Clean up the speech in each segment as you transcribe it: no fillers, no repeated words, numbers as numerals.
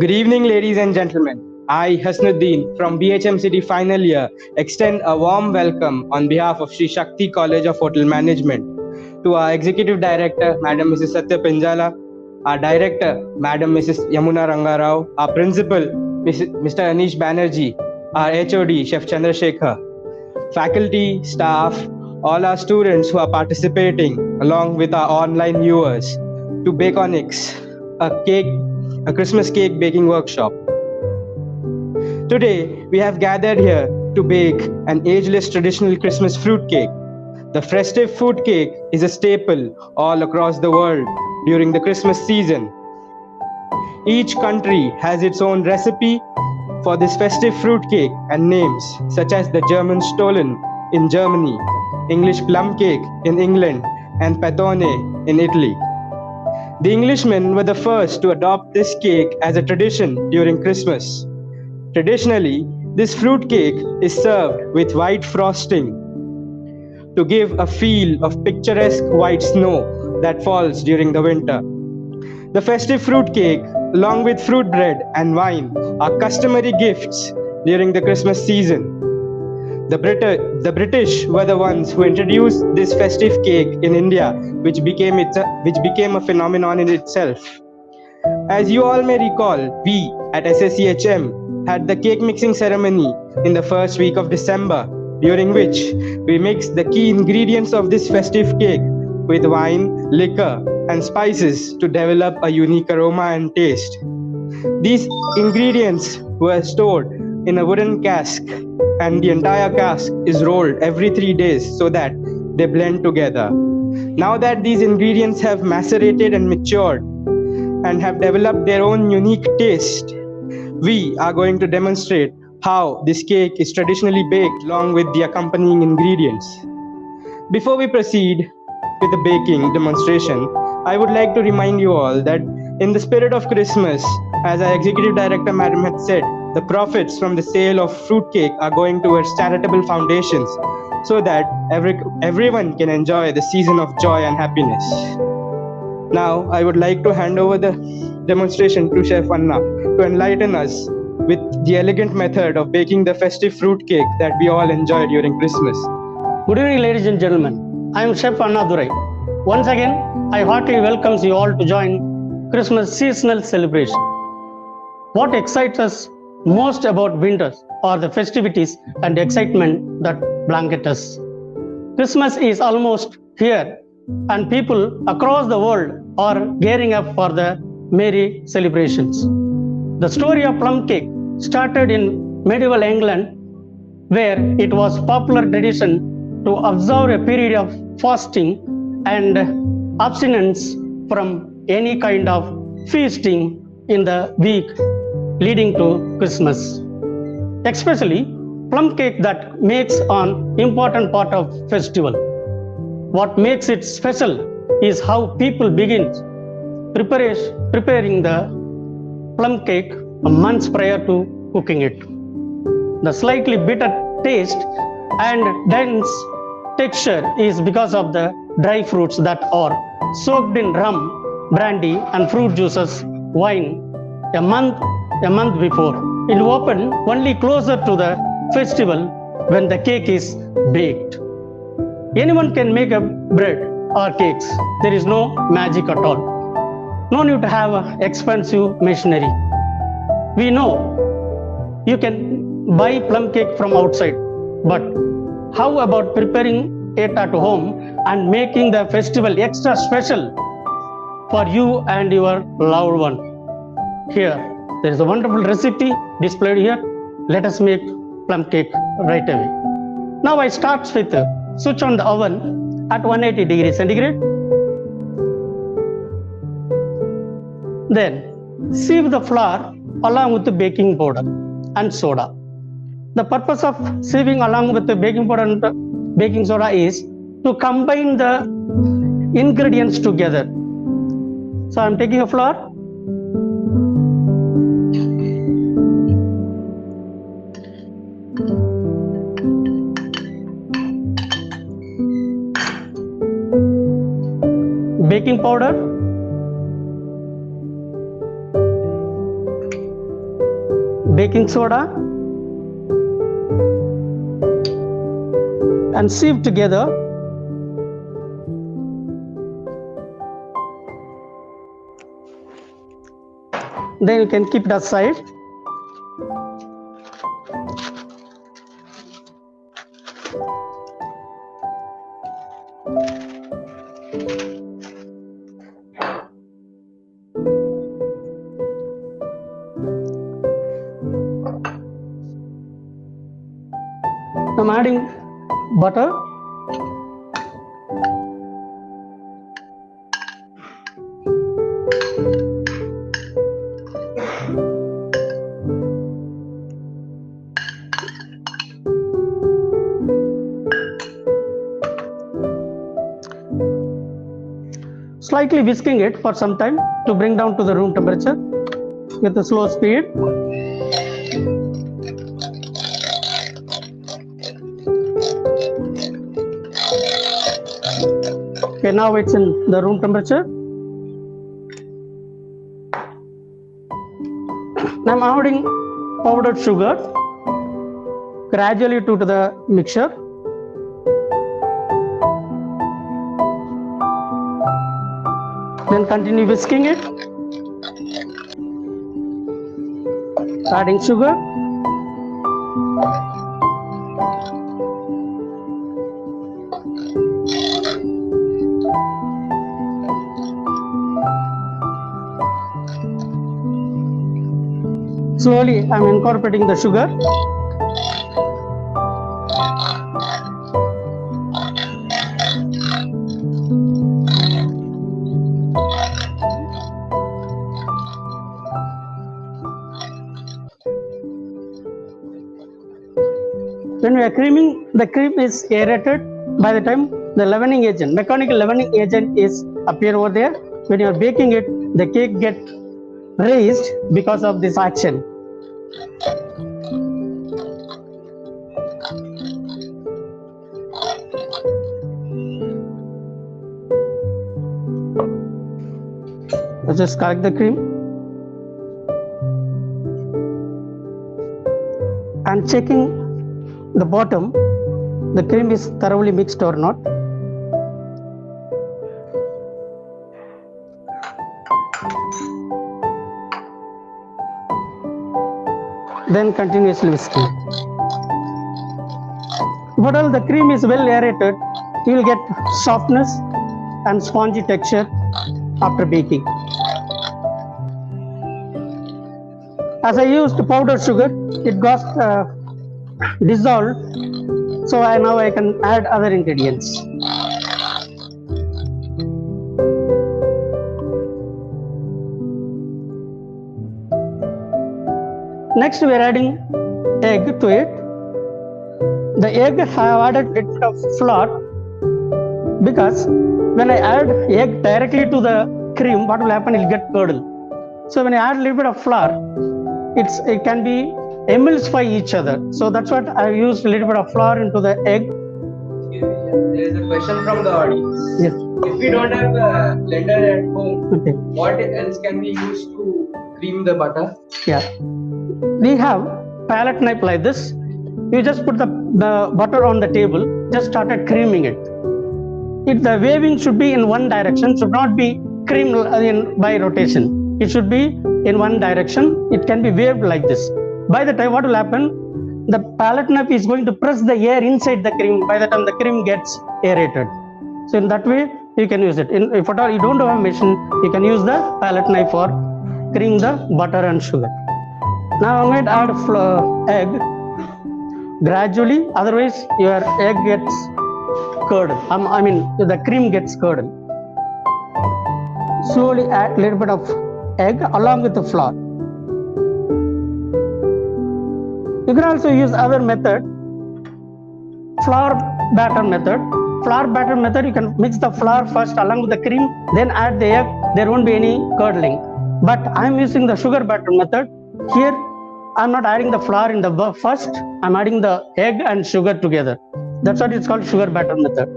Good evening, ladies and gentlemen. I, Hasnuddin, from BHM City Final Year, extend a warm welcome on behalf of Sri Shakti College of Hotel Management to our Executive Director, Madam Mrs. Satya Pinjala, our Director, Madam Mrs. Yamuna Rangarao, our Principal, Mr. Anish Banerjee, our HOD, Chef Chandrasekhar, faculty, staff, all our students who are participating, along with our online viewers, to Baconix, a Christmas cake baking workshop. Today, we have gathered here to bake an ageless traditional Christmas fruit cake. The festive fruit cake is a staple all across the world during the Christmas season. Each country has its own recipe for this festive fruit cake and names such as the German Stollen in Germany, English plum cake in England, and Pattone in Italy. The Englishmen were the first to adopt this cake as a tradition during Christmas. Traditionally, this fruit cake is served with white frosting to give a feel of picturesque white snow that falls during the winter. The festive fruit cake, along with fruit bread and wine, are customary gifts during the Christmas season. The British were the ones who introduced this festive cake in India, which became a phenomenon in itself. As you all may recall, we at SSCHM had the cake mixing ceremony in the first week of December, during which we mixed the key ingredients of this festive cake with wine, liquor, and spices to develop a unique aroma and taste. These ingredients were stored in a wooden cask, and the entire cask is rolled every 3 days so that they blend together. Now that these ingredients have macerated and matured and have developed their own unique taste, we are going to demonstrate how this cake is traditionally baked along with the accompanying ingredients. Before we proceed with the baking demonstration, I would like to remind you all that in the spirit of Christmas, as our Executive Director Madam had said, the profits from the sale of fruitcake are going towards charitable foundations so that everyone can enjoy the season of joy and happiness. Now, I would like to hand over the demonstration to Chef Anna to enlighten us with the elegant method of baking the festive fruitcake that we all enjoy during Christmas. Good evening, ladies and gentlemen. I am Chef Anna Durai. Once again, I heartily welcome you all to join Christmas seasonal celebration. What excites us most about winters are the festivities and excitement that blanket us. Christmas is almost here, and people across the world are gearing up for the merry celebrations. The story of plum cake started in medieval England, where it was popular tradition to observe a period of fasting and abstinence from any kind of feasting in the week leading to Christmas. Especially plum cake that makes an important part of festival. What makes it special is how people begin preparing the plum cake months prior to cooking it. The slightly bitter taste and dense texture is because of the dry fruits that are soaked in rum, brandy, and fruit juices, wine a month before. It will open only closer to the festival when the cake is baked. Anyone can make a bread or cakes. There is no magic at all. No need to have expensive machinery. We know you can buy plum cake from outside, but how about preparing it at home and making the festival extra special for you and your loved one? Here, there is a wonderful recipe displayed here. Let us make plum cake right away. Now I start with switch on the oven at 180 degrees centigrade. Then sieve the flour along with the baking powder and soda. The purpose of sieving along with the baking powder and baking soda is to combine the ingredients together. So I am taking a flour. Baking powder, baking soda and sieve together. Then you can keep it aside. I'm adding butter. Slightly whisking it for some time to bring down to the room temperature with a slow speed. Okay, now it's in the room temperature. Now I'm adding powdered sugar gradually to the mixture. Then continue whisking it. Adding sugar. Slowly I'm incorporating the sugar. When we are creaming, the cream is aerated by the time the leavening agent, mechanical leavening agent is appear over there. When you are baking it, the cake get raised because of this action. Let's just collect the cream and checking the bottom, the cream is thoroughly mixed or not. Then continuously whisking. But all the cream is well aerated, you will get softness and spongy texture after baking. As I used powdered sugar, it got dissolved, so now I can add other ingredients. Next we are adding egg to it. The egg I have added a bit of flour because when I add egg directly to the cream, what will happen? It will get curdled. So when I add a little bit of flour, it can be emulsify each other. So that's what I used a little bit of flour into the egg. There is a question from the audience. Yes. If we don't have a blender at home, Okay. what else can we use to cream the butter? Yeah. We have palette knife like this. You just put the butter on the table, just started creaming it. The waving should be in one direction, should not be cream by rotation. It should be in one direction. It can be waved like this. By the time what will happen, the palette knife is going to press the air inside the cream by the time the cream gets aerated. So in that way you can use it. If at all you don't have a machine, you can use the palette knife for cream the butter and sugar. Now I'm going to add egg gradually, otherwise your egg gets curdled. The cream gets curdled. Slowly add a little bit of egg along with the flour. You can also use other method, flour batter method. Flour batter method, you can mix the flour first along with the cream, then add the egg. There won't be any curdling. But I'm using the sugar batter method. Here, I'm not adding the flour in the first. I'm adding the egg and sugar together. That's what it's called, sugar batter method.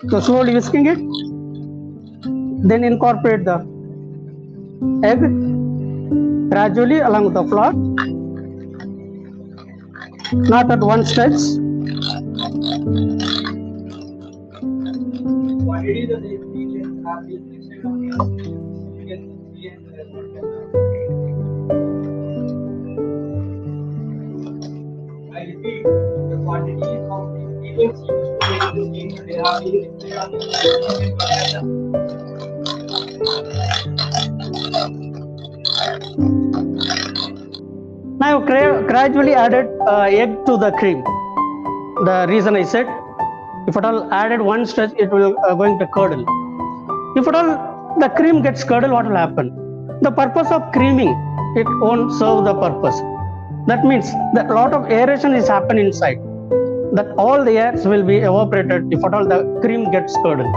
So slowly whisking it, then incorporate the egg. gradually along with the flour, not at one stretch. Quantities of the ingredients have been listed on the you can see in the I repeat, the quantities of the ingredients used to make this cake today have been listed on the Now gradually added egg to the cream. The reason I said, if at all added one stretch, it will going to curdle. If at all the cream gets curdle, what will happen? The purpose of creaming, it won't serve the purpose. That means that a lot of aeration is happening inside. That all the airs will be evaporated if at all the cream gets curdled.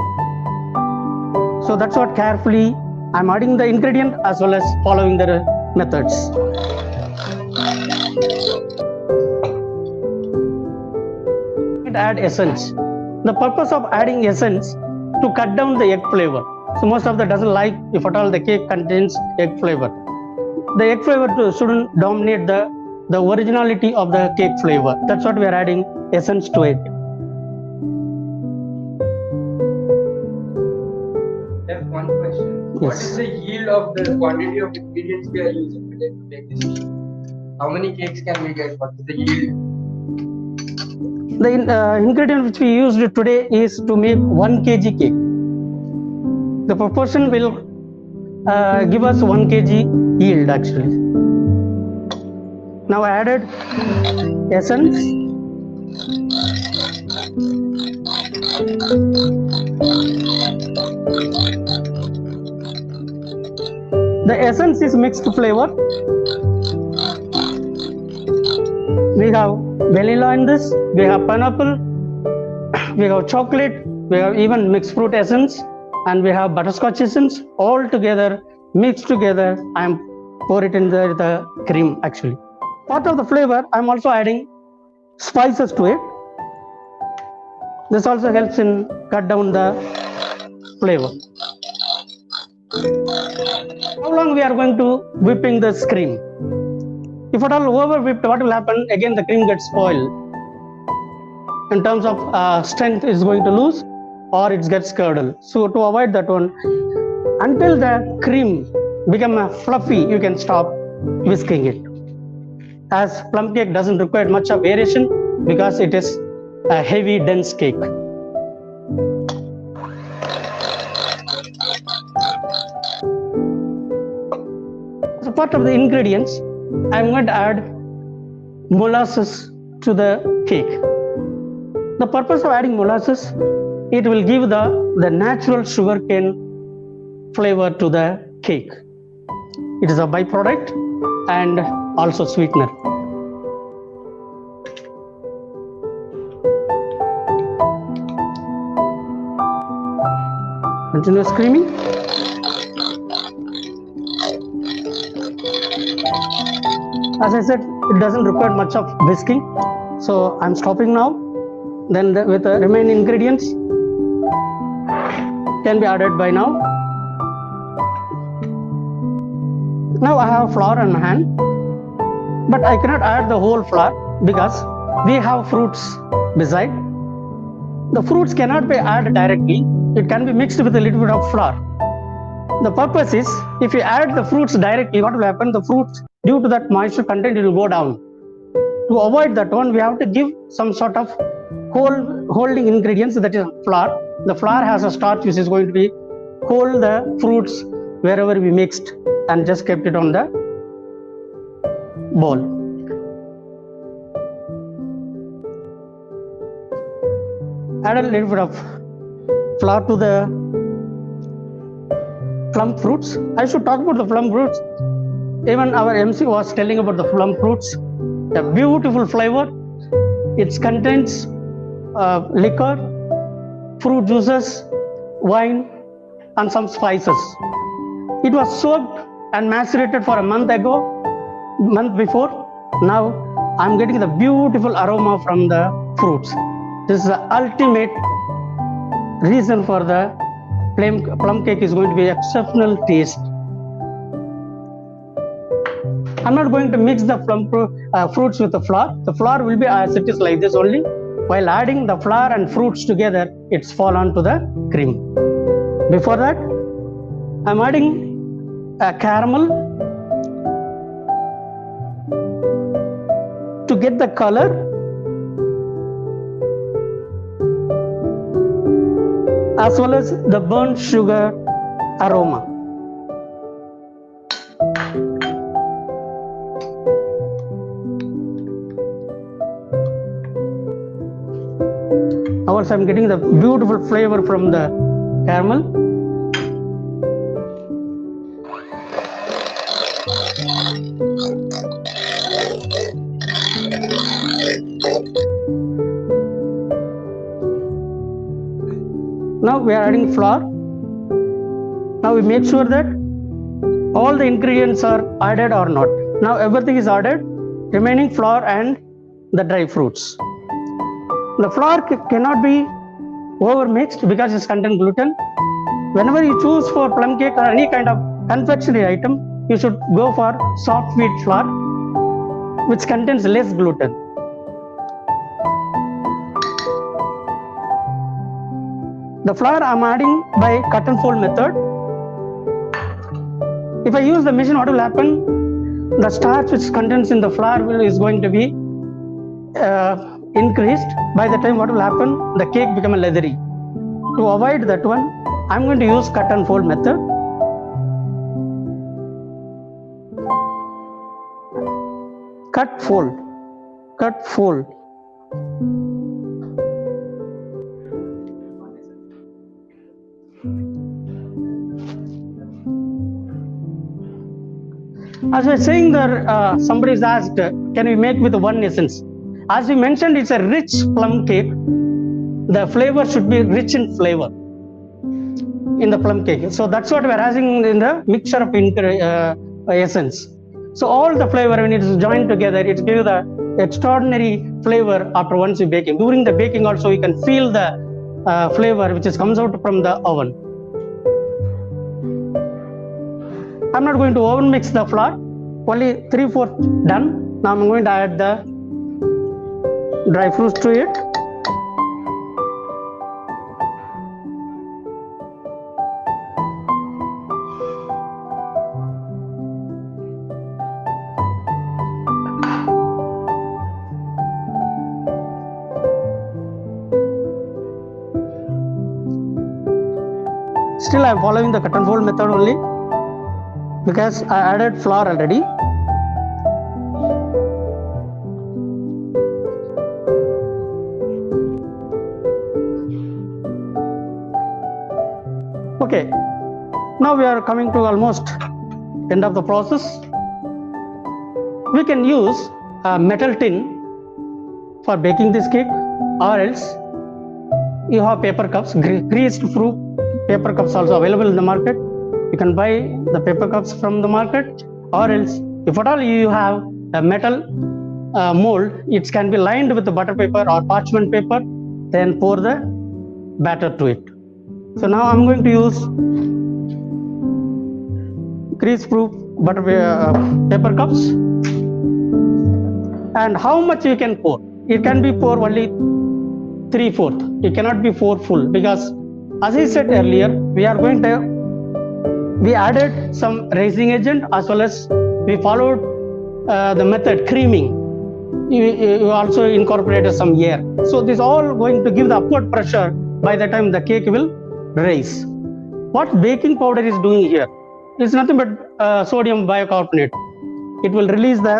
So that's what carefully I'm adding the ingredient as well as following the methods. Add essence. The purpose of adding essence to cut down the egg flavor. So most of the doesn't like if at all the cake contains egg flavor. The egg flavor shouldn't dominate the originality of the cake flavor. That's what we are adding essence to it. I have one question. What Yes. is the yield of the quantity of ingredients we are using today to make this cake? How many cakes can we get? What is the yield? The ingredient which we used today is to make 1 kg cake. The proportion will give us 1 kg yield actually. Now I added essence. The essence is mixed flavor. We have vanilla in this, we have pineapple, we have chocolate, we have even mixed fruit essence, and we have butterscotch essence. All together, mixed together, I am pour it in the cream actually. Part of the flavor, I am also adding spices to it. This also helps in cut down the flavor. How long we are going to whipping this cream? If at all over whipped, what will happen? Again, the cream gets spoiled. In terms of strength, is going to lose or it gets curdled. So to avoid that one, until the cream become fluffy, you can stop whisking it. As plum cake doesn't require much of aeration because it is a heavy, dense cake. As a part of the ingredients, I'm going to add molasses to the cake. The purpose of adding molasses, it will give the natural sugarcane flavor to the cake. It is a byproduct and also sweetener. Continuous creaming. As I said, it doesn't require much of whisking, so I'm stopping now. Then with the remaining ingredients can be added by now. Now I have flour in my hand, but I cannot add the whole flour because we have fruits beside. The fruits cannot be added directly. It can be mixed with a little bit of flour. The purpose is, if you add the fruits directly, what will happen? The fruits, due to that moisture content, it will go down. To avoid that one, we have to give some sort of holding ingredients, that is flour. The flour has a starch which is going to be hold the fruits wherever we mixed and just kept it on the bowl. Add a little bit of flour to the plum fruits. I should talk about the plum fruits. Even our MC was telling about the plum fruits. A beautiful flavor. It contains liquor, fruit juices, wine, and some spices. It was soaked and macerated for a month before. Now I'm getting the beautiful aroma from the fruits. This is the ultimate reason for the plum cake is going to be exceptional taste. I'm not going to mix the fruits with the flour. The flour will be as it is like this only. While adding the flour and fruits together, it's fall onto the cream. Before that, I'm adding a caramel to get the color. As well as the burnt sugar aroma. Also, I'm getting the beautiful flavor from the caramel. Now we are adding flour. Now we make sure that all the ingredients are added or not. Now everything is added, remaining flour and the dry fruits. The flour cannot be over mixed because it contains gluten. Whenever you choose for plum cake or any kind of confectionery item, you should go for soft wheat flour, which contains less gluten. The flour I'm adding by cut and fold method. If I use the machine, what will happen? The starch which contains in the flour is going to be increased. By the time what will happen? The cake become leathery. To avoid that one, I'm going to use cut and fold method. Cut, fold, cut, fold. As I was saying that somebody is asked, can we make with one essence? As we mentioned, it's a rich plum cake. The flavor should be rich in flavor in the plum cake. So that's what we're asking in the mixture of essence. So all the flavor, when it is joined together, it gives the extraordinary flavor after once you bake it. During the baking also, you can feel the flavor which comes out from the oven. I'm not going to oven mix the flour, only 3/4 done. Now I'm going to add the dry fruits to it. Still I am following the cut and fold method only, because I added flour already. Okay, now we are coming to almost end of the process. We can use a metal tin for baking this cake, or else you have paper cups, greased fruit paper cups also available in the market. You can buy the paper cups from the market, or else if at all you have a metal mold, it can be lined with the butter paper or parchment paper, then pour the batter to it. So now I'm going to use grease-proof butter paper cups. And how much you can pour? It can be pour only 3/4. It cannot be 4 full, because as I said earlier, we added some raising agent, as well as we followed the method creaming. You also incorporated some air. So this all going to give the upward pressure by the time the cake will rise. What baking powder is doing here is nothing but sodium bicarbonate. It will release the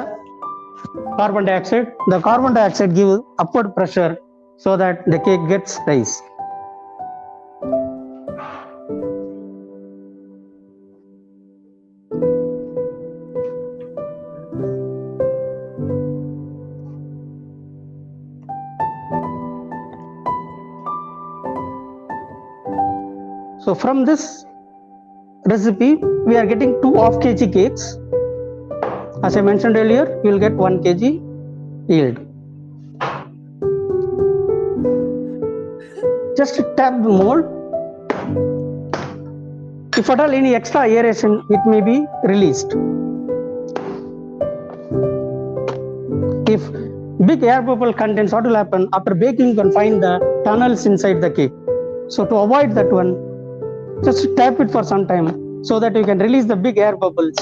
carbon dioxide. The carbon dioxide gives upward pressure so that the cake gets rise. So from this recipe, we are getting 2 half kg cakes. As I mentioned earlier, you will get 1 kg yield. Just tap the mold. If at all any extra aeration, it may be released. if big air bubble contains, what will happen? After baking, you can find the tunnels inside the cake. So to avoid that one, just tap it for some time so that you can release the big air bubbles.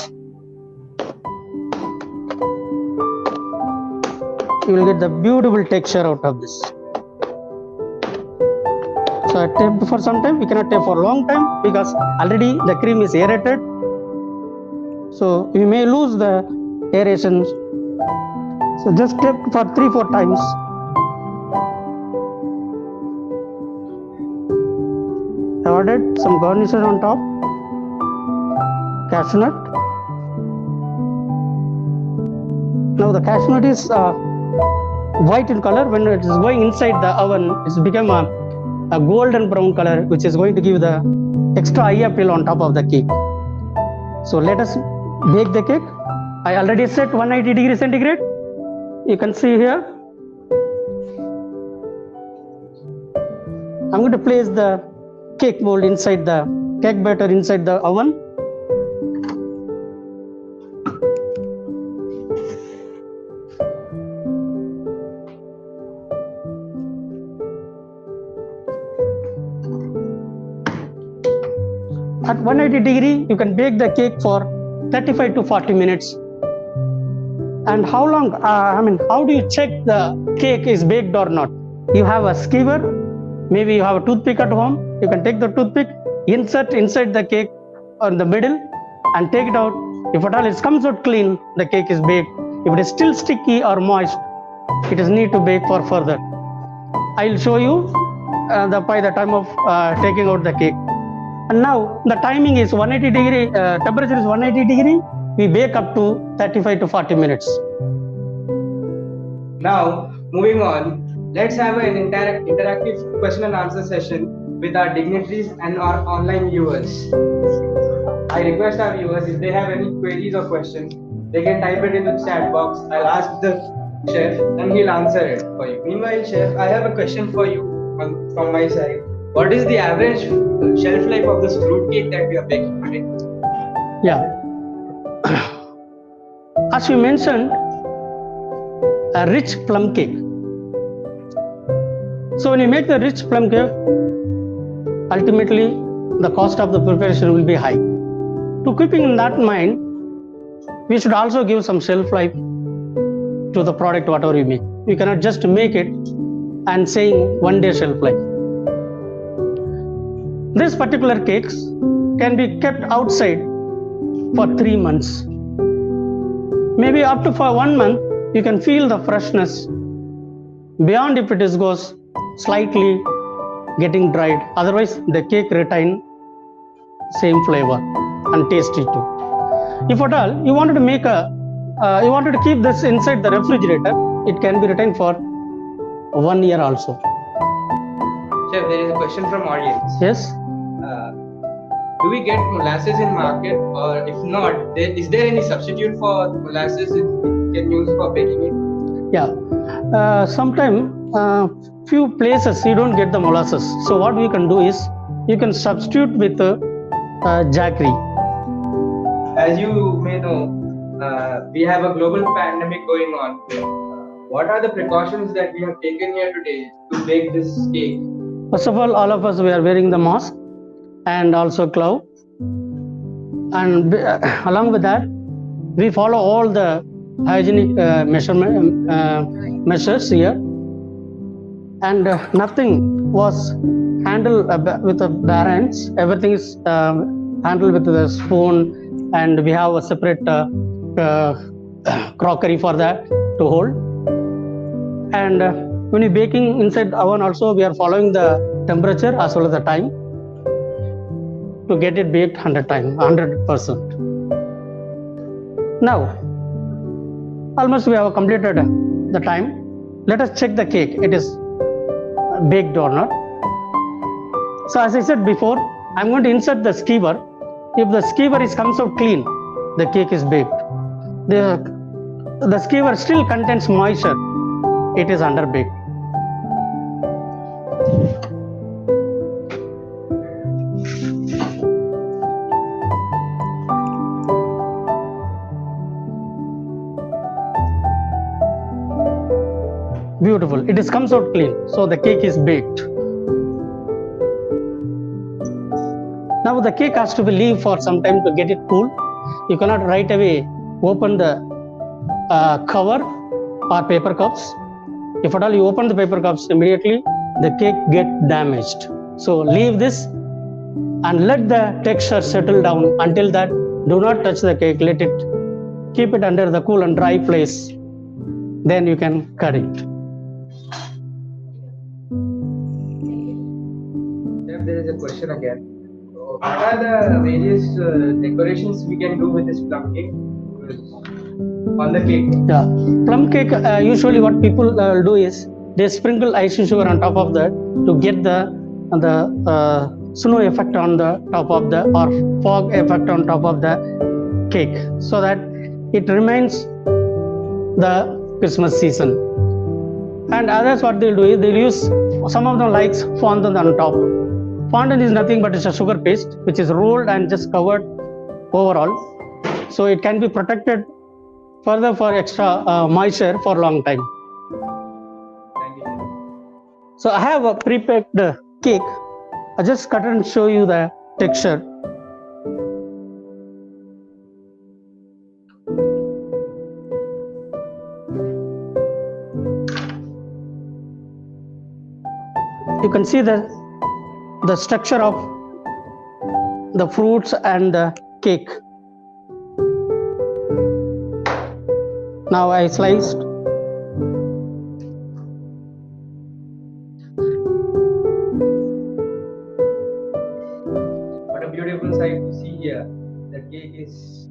You will get the beautiful texture out of this. So I tapped for some time. You cannot tap for a long time because already the cream is aerated. So you may lose the aeration. So just tap for 3-4 times. I added some garnishes on top. Cashew nut. Now the cashew nut is white in color. When it is going inside the oven, it's become a golden brown color, which is going to give the extra eye appeal on top of the cake. So let us bake the cake. I already set 180 degrees centigrade. You can see here. I'm going to place the cake mold inside the cake batter inside the oven. At 180 degree, you can bake the cake for 35 to 40 minutes. And how long, how do you check the cake is baked or not? You have a skewer, maybe you have a toothpick at home. You can take the toothpick, insert inside the cake on the middle and take it out. If at all it comes out clean, the cake is baked. If it is still sticky or moist, it is need to bake for further. I'll show you by the time of taking out the cake. And now the timing is 180 degree, temperature is 180 degree. We bake up to 35 to 40 minutes. Now, moving on, let's have an interactive question and answer session with our dignitaries and our online viewers. I request our viewers, if they have any queries or questions, they can type it in the chat box. I'll ask the chef and he'll answer it for you. Meanwhile, chef, I have a question for you from my side. What is the average shelf life of this fruit cake that we are baking today? Yeah. As you mentioned, a rich plum cake. So when you make the rich plum cake, ultimately the cost of the preparation will be high. To keeping in that mind, we should also give some shelf life to the product whatever you make. You cannot just make it and saying 1 day shelf life. These particular cakes can be kept outside for 3 months. Maybe up to for 1 month, you can feel the freshness. Beyond if it goes slightly getting dried. Otherwise, the cake retain same flavor and tasty too. If at all you wanted to make you wanted to keep this inside the refrigerator, it can be retained for 1 year also. Chef, there is a question from audience. Yes. Do we get molasses in market, or if not, is there any substitute for molasses we can use for baking it? Yeah. Sometimes few places you don't get the molasses. So what we can do is you can substitute with jaggery. As you may know, we have a global pandemic going on. What are the precautions that we have taken here today to bake this cake? First of all of us, we are wearing the mask and also glove. And along with that, we follow all the hygienic measures here. And nothing was handled with the bare hands. Everything is handled with the spoon, and we have a separate crockery for that to hold. And when you're baking inside the oven also, we are following the temperature as well as the time to get it baked 100%. Now, almost we have completed the time. Let us check the cake. It is baked or not. So as I said before, I'm going to insert the skewer. If the skewer comes out clean, the cake is baked. The skewer still contains moisture, it is underbaked. beautiful. It is comes out clean. So the cake is baked. Now the cake has to be leave for some time to get it cool. You cannot right away open the cover or paper cups. If at all you open the paper cups immediately, the cake get damaged. So leave this and let the texture settle down. Until that, do not touch the cake. Let it, keep it under the cool and dry place. Then you can cut it. Chef, there is a question again. So, what are the various decorations we can do with this plum cake? On the cake. Yeah, plum cake. Usually, what people do is they sprinkle icing sugar on top of that to get the snow effect on the top of the, or fog effect on top of the cake, so that it remains the Christmas season. And others, what they'll do is they'll use, some of them likes fondant on top. Fondant is nothing but it's a sugar paste which is rolled and just covered overall, so it can be protected further for extra moisture for a long time. Thank you. So I have a pre-baked cake. I just cut and show you the texture. You can see the structure of the fruits and the cake. Now I sliced. What a beautiful sight to see here. The cake is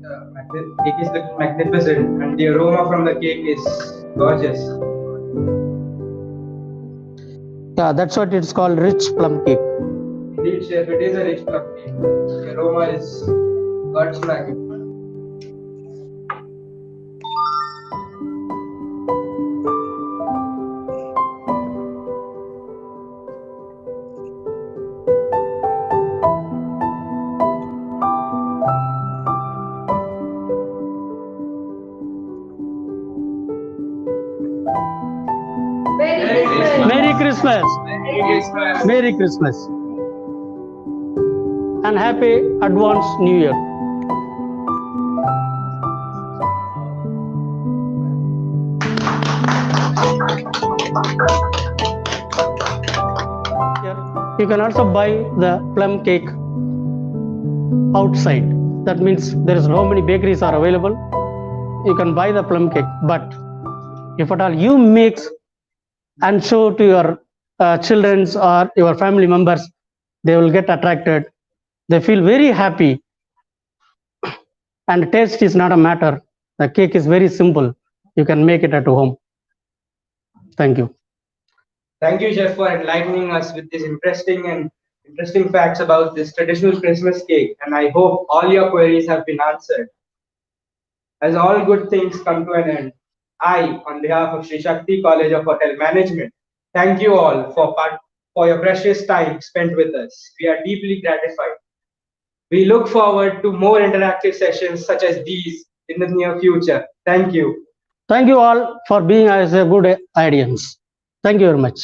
looking magnificent, and the aroma from the cake is gorgeous. Yeah, that's what it's called, rich plum cake. Indeed, chef, it is a rich plum cake. The aroma is God-smack. Merry Christmas. Merry Christmas. Merry Christmas. And happy advance New Year. You can also buy the plum cake outside. That means there is how many bakeries are available. You can buy the plum cake, but if at all you mix and show to your children or your family members, they will get attracted. They feel very happy. And taste is not a matter. The cake is very simple. You can make it at home. Thank you. Thank you, chef, for enlightening us with these interesting facts about this traditional Christmas cake. And I hope all your queries have been answered. As all good things come to an end, I, on behalf of Sri Shakti College of Hotel Management, thank you all for your precious time spent with us. We are deeply gratified. We look forward to more interactive sessions such as these in the near future. Thank you. Thank you all for being as a good audience. Thank you very much.